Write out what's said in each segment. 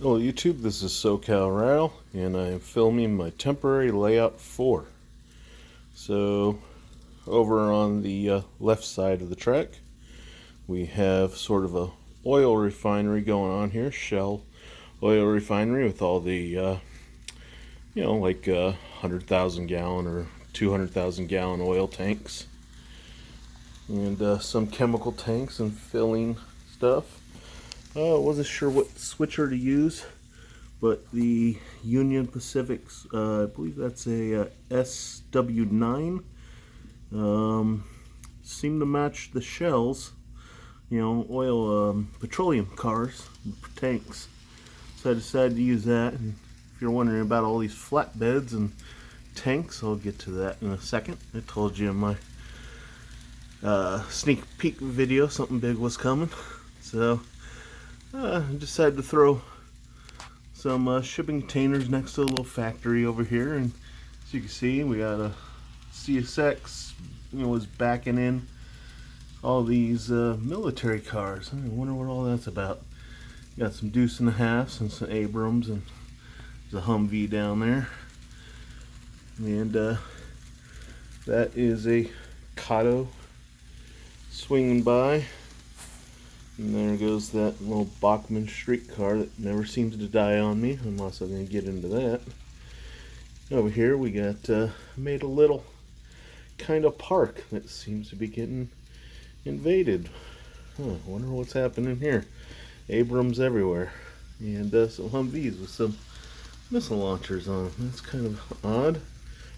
Hello YouTube, this is SoCal Rattle, and I am filming my temporary layout 4. So, over on the left side of the track, we have sort of a oil refinery going on here, Shell oil refinery with all the, like 100,000 gallon or 200,000 gallon oil tanks. And some chemical tanks and filling stuff. Wasn't sure what switcher to use, but the Union Pacific's, I believe that's a SW9, seem to match the Shells, oil, petroleum cars, tanks. So I decided to use that. And if you're wondering about all these flatbeds and tanks, I'll get to that in a second. I told you in my sneak peek video something big was coming. So I decided to throw some shipping containers next to a little factory over here, and as you can see, we got a CSX, was backing in all these military cars. I wonder what all that's about. Got some Deuce and a Halfs and some Abrams, and there's a Humvee down there, and that is a Kato swinging by. And there goes that little Bachmann streetcar that never seems to die on me, unless I'm going to get into that. Over here we got made a little kind of park that seems to be getting invaded. I wonder what's happening here. Abrams everywhere. And some Humvees with some missile launchers on them. That's kind of odd.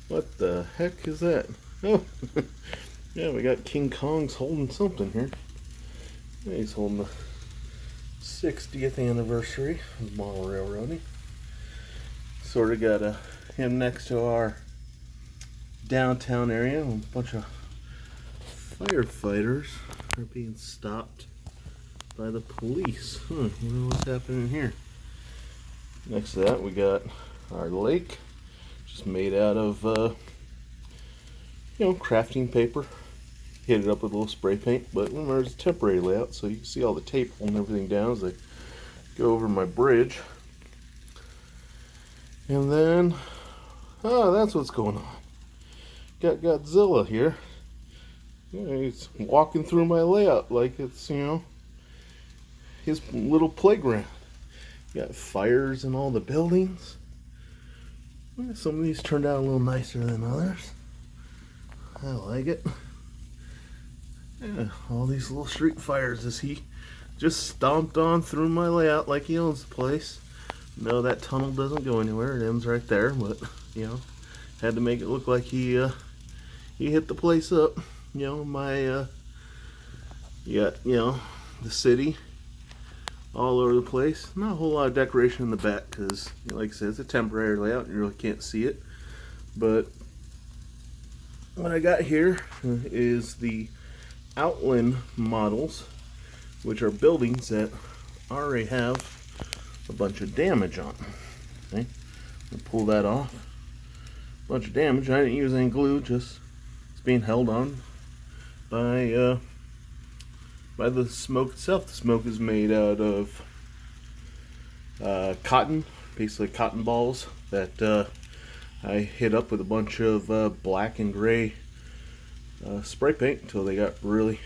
What the heck is that? Oh, yeah, we got King Kong's holding something here. He's holding the 60th anniversary of model railroading. Sort of got him next to our downtown area. A bunch of firefighters are being stopped by the police. Wonder what's happening here. Next to that, we got our lake, just made out of crafting paper. Hit it up with a little spray paint, but remember, it's a temporary layout, so you can see all the tape holding everything down as I go over my bridge. And then, that's what's going on. Got Godzilla here. Yeah, he's walking through my layout like it's, his little playground. Got fires in all the buildings. Some of these turned out a little nicer than others. I like it. Yeah, all these little street fires as he just stomped on through my layout like he owns the place. No, that tunnel doesn't go anywhere. It ends right there, but, had to make it look like he hit the place up. My, you got, the city all over the place. Not a whole lot of decoration in the back because, like I said, it's a temporary layout. You really can't see it. But what I got here is the Outland models, which are buildings that already have a bunch of damage on them. Okay, I'll pull that off. Bunch of damage. I didn't use any glue, just it's being held on by the smoke itself. The smoke is made out of cotton, basically cotton balls that I hit up with a bunch of black and gray spray paint until they got really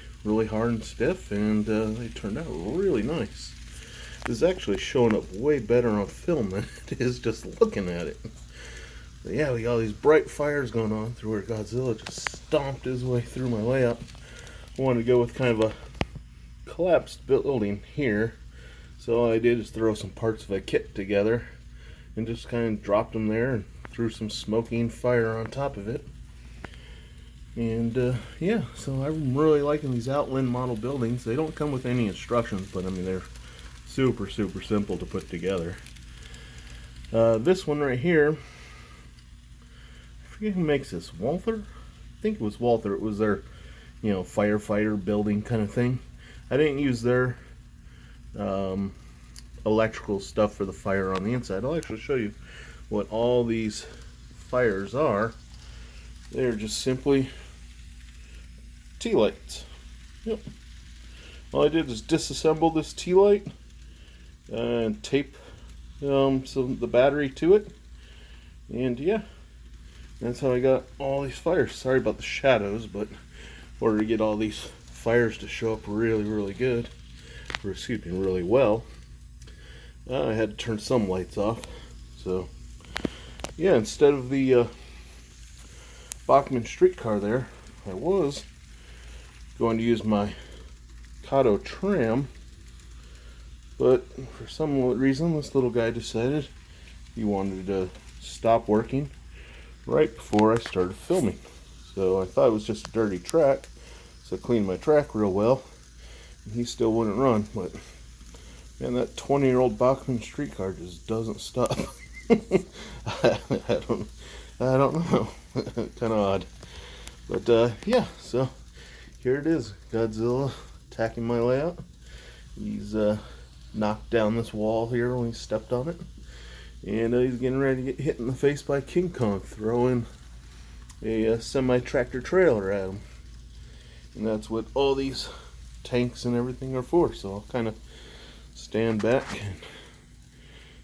hard and stiff, and they turned out really nice. This is actually showing up way better on film than it is just looking at it. But yeah, we got all these bright fires going on through where Godzilla just stomped his way through my layout. I wanted to go with kind of a collapsed building here, so all I did is throw some parts of a kit together and just kind of dropped them there and threw some smoking fire on top of it. And yeah, so I'm really liking these Outland model buildings. They don't come with any instructions, but I mean, they're super simple to put together. This one right here, I forget who makes this. Walther? I think it was Walther. It was their, firefighter building kind of thing. I didn't use their electrical stuff for the fire on the inside. I'll actually show you what all these fires are. They're just simply tea lights. Yep. All I did is disassemble this tea light and tape so the battery to it, and yeah, that's how I got all these fires. Sorry about the shadows, but in order to get all these fires to show up really good, or excuse me, really well, I had to turn some lights off. So yeah, instead of the Bachmann streetcar there, I was going to use my Kato tram, but for some reason this little guy decided he wanted to stop working right before I started filming. So I thought it was just a dirty track, so I cleaned my track real well, and he still wouldn't run. But man, that 20-year-old Bachmann streetcar just doesn't stop. I don't know. Kind of odd. But yeah, so here it is, Godzilla attacking my layout. He's knocked down this wall here when he stepped on it, and he's getting ready to get hit in the face by King Kong throwing a semi-tractor trailer at him. And that's what all these tanks and everything are for. So I'll kind of stand back. And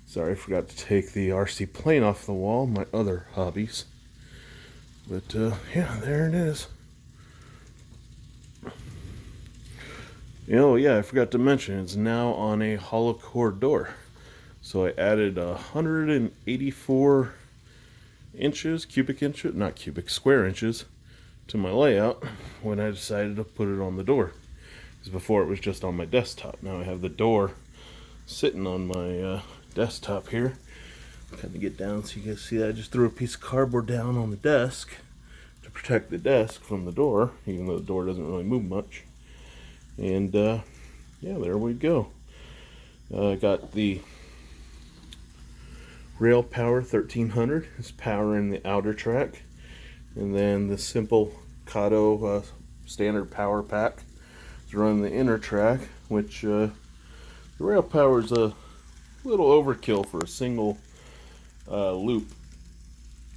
sorry, I forgot to take the RC plane off the wall, my other hobbies. But yeah, there it is. Oh yeah, I forgot to mention, it's now on a hollow core door. So I added 184 inches, square inches to my layout when I decided to put it on the door. Because before it was just on my desktop. Now I have the door sitting on my desktop here. Kind of get down so you guys see that. I just threw a piece of cardboard down on the desk to protect the desk from the door, even though the door doesn't really move much. And yeah, there we go. I got the Rail Power 1300 is powering the outer track, and then the simple Kato standard power pack is running the inner track, which the Rail Power is a little overkill for a single loop.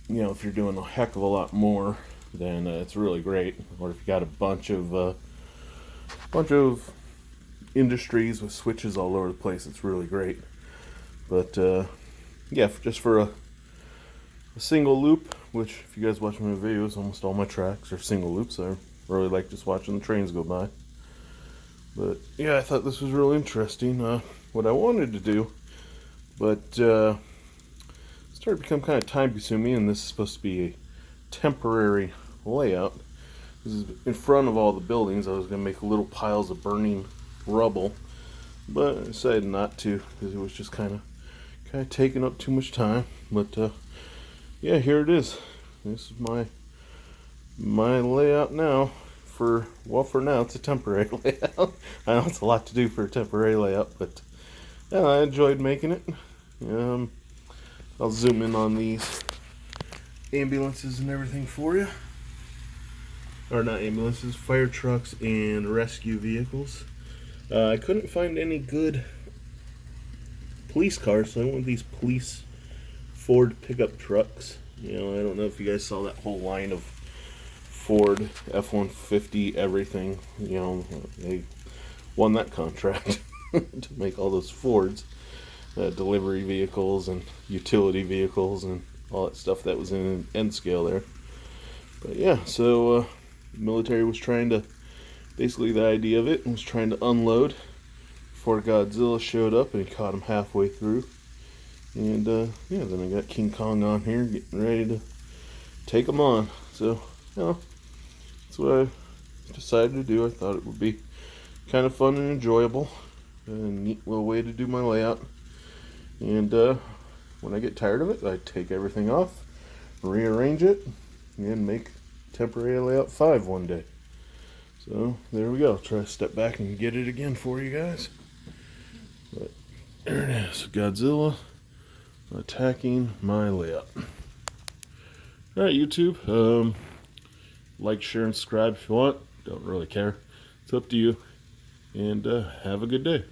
You know, if you're doing a heck of a lot more, then it's really great. Or if you got a bunch of industries with switches all over the place, it's really great. But yeah, just for a single loop, which if you guys watch my videos, almost all my tracks are single loops. I really like just watching the trains go by. But yeah, I thought this was really interesting. What I wanted to do, but it started to become kind of time consuming, and this is supposed to be a temporary layout. This is in front of all the buildings. I was going to make little piles of burning rubble, but I decided not to because it was just kind of taking up too much time. But yeah, here it is. This is my layout now. For now it's a temporary layout. I know it's a lot to do for a temporary layout, but yeah, I enjoyed making it. I'll zoom in on these ambulances and everything for you. Or not ambulances, fire trucks and rescue vehicles. I couldn't find any good police cars, so I went with these police Ford pickup trucks. You know, I don't know if you guys saw that whole line of Ford F-150 everything. You know, they won that contract to make all those Fords, delivery vehicles and utility vehicles and all that stuff that was in end scale there. But yeah, so the military was trying to, basically the idea of it was trying to unload before Godzilla showed up, and he caught him halfway through. And yeah, then I got King Kong on here getting ready to take him on. So, you know, that's what I decided to do. I thought it would be kind of fun and enjoyable, and a neat little way to do my layout. And when I get tired of it, I take everything off, rearrange it, and make temporary layout 5 one day. So there we go. Try to step back and get it again for you guys. But there it is, Godzilla attacking my layout. Alright, YouTube, like, share, and subscribe if you want. Don't really care. It's up to you. And have a good day.